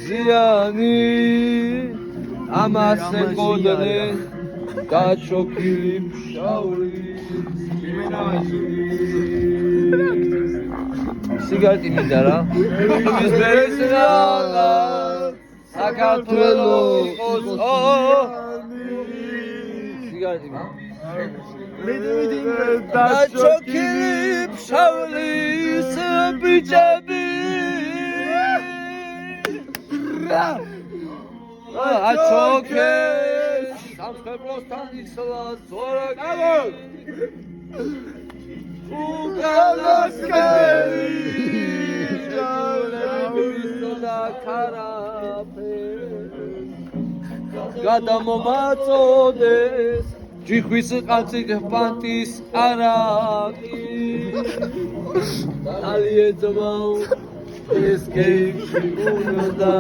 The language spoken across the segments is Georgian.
ზიანი ამას ეკოდნე გაჩოქილი ფშავრი სიგარეტი მინდა რა ის ბერესა საქართველოს იყოს სიგარეტი მინდა გაჩოქილი ფშავრის ბიჭები აჩოქეს სამხედროსთან ისლა ზორაკი უგალასკერი და ქარაფე გადამომაწოდეს ჯიხვის ყაცი პანტის არაყი ალიეძმაუ ეს კეიფი უნდა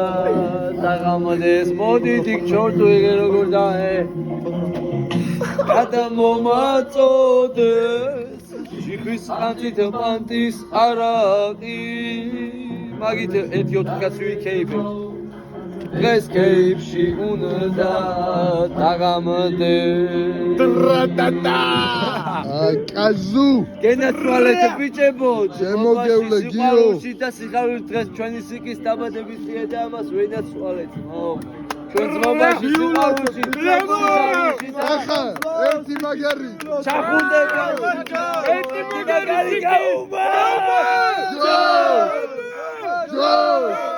დაღამოდეს მოდი დიქ ჩორტუ ეგ როგორ დაე გადამომაწოდეს ჯიხვის ყაცი პანტის არაყი მაგით 1-4 კაცი ვიქეიფე დღეს კეიფში უნდა დაღამოდეს ტრატატა კაზუ გენაცვალეთ ბიჭებო შემოგევლე გიო და სიხარულით დღეს ჩვენი სიკის დაბადების დღეა და ამას ვენაცვალეთ ჩვენ ძმობაში სიხარულში ახლა ერთი მაგარი ჩახუნდება ერთი მაგარი გაუმა ჯო